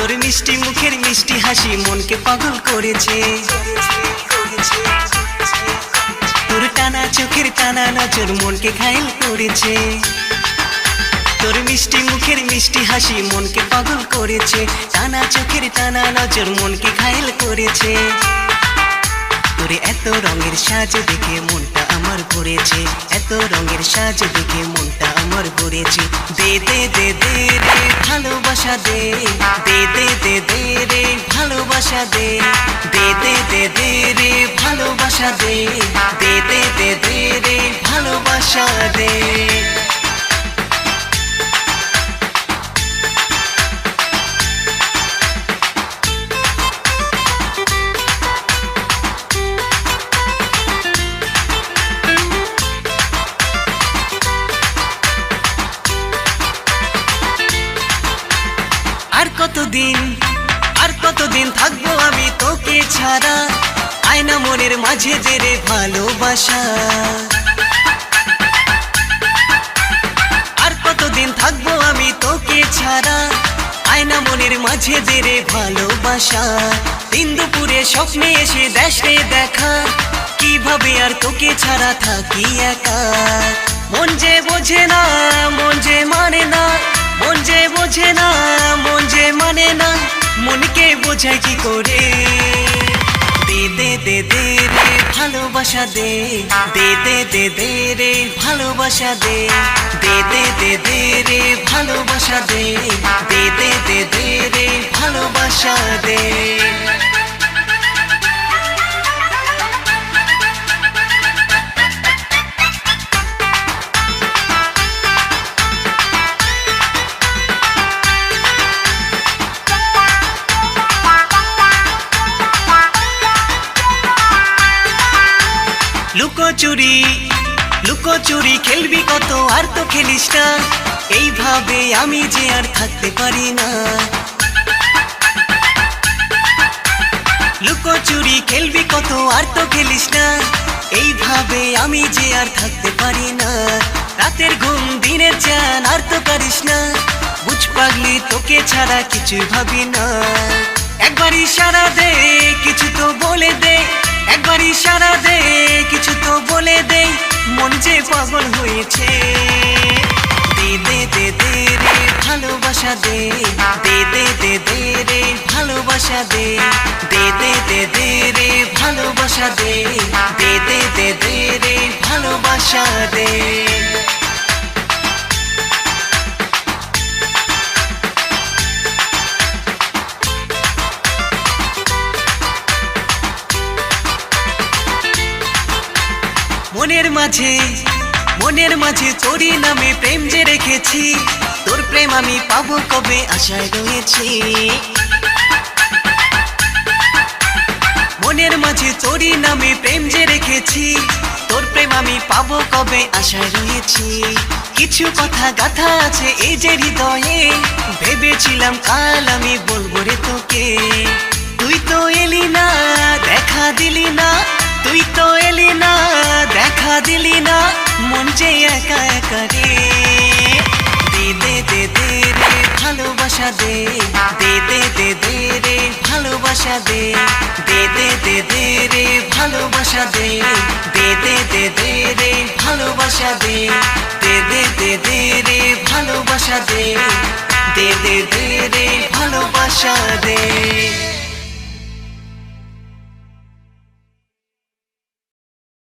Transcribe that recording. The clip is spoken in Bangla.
তোর মিষ্টি মুখের মিষ্টি হাসি মনকে পাগল করেছে, তোর টানা চোখের টানা নজর মনকে ঘায়েল করেছে। তোর মিষ্টি মুখের মিষ্টি হাসি মনকে পাগল করেছে, টানা চোখের টানা নজর মনকে ঘায়েল করেছে। তোর এত রঙের সাজ দেখে মনটা আমার ভরেছে, এত রঙের সাজ দেখে মনটা আমার ভরেছে। দে দে দে দে রে ভালোবাসা দে, দে দে দে দে রে ভালোবাসা দে, দে দে দে দে রে ভালোবাসা দে, দে দে দে দে রে ভালোবাসা দে। আর কতদিন থাকবো আমি তোকে ছাড়া, আয়না মনের মাঝে দে রে ভালোবাসা। আর কতদিন থাকবো আমি তোকে ছাড়া, আয়না মনের মাঝে দে রে ভালোবাসা। দিন দুপুরে স্বপ্নে এসে দেশ রে দেখা, কিভাবে আর তোকে ছাড়া থাকি একা। মন যে বোঝে না, মন যে মানে না, মন যে বোঝে না, মন যে মানে না, মনকে বোঝায় কি করে। দে দে দে দে রে ভালোবাসা দে, দে দে দে দে রে ভালোবাসা দে, দে দে দে দে রে ভালোবাসা দে, দে দে দে দে রে ভালোবাসা দে। লুকোচুরি লুকোচুরি খেলবি কত আর তো খেলিস না, এইভাবে আমি যে আর থাকতে পারি না। লুকোচুরি খেলবি কত আর তো খেলিস না, এইভাবে আমি যে আর থাকতে পারি না। রাতের ঘুম দিনের চান আর তো পারিস না, বুঝ পাগলি তোকে ছাড়া কিছু ভাবি না। একবার ইশারা দে কিছু তো বলে দে, একবার ইশারা দে কিছু তো বলে দে, মন যে পাগল হয়েছে। দে দে দে দে রে ভালোবাসা দে, দে দে দে দে রে ভালোবাসা দে, দে দে দে দে রে ভালোবাসা দে, দে দে দে দে রে ভালোবাসা দে। মনের মাঝে তোরই নামে প্রেম যে রেখেছি, তোর প্রেম আমি পাবো কবে আশায় রয়েছি। মনের মাঝে তোরই নামে প্রেম যে রেখেছি, তোর প্রেম আমি পাবো কবে আশায় রয়েছি। কিছু কথা গাথা আছে এই যে হৃদয়ে, ভেবেছিলাম কাল আমি বলবো রে তোকে। তুই তো এলি না দেখা দিলি না, তুই তো এলি না দেখা দিলি না, মন যে একা একা রে। দে দে দে দে রে ভালোবাসা দে, দে দে দে দে রে ভালোবাসা দে, দে দে দে দে রে ভালোবাসা দে, দে দে দে দে রে ভালোবাসা দে, দে দে দে দে রে ভালোবাসা দে, দে দে দে রে ভালোবাসা দে।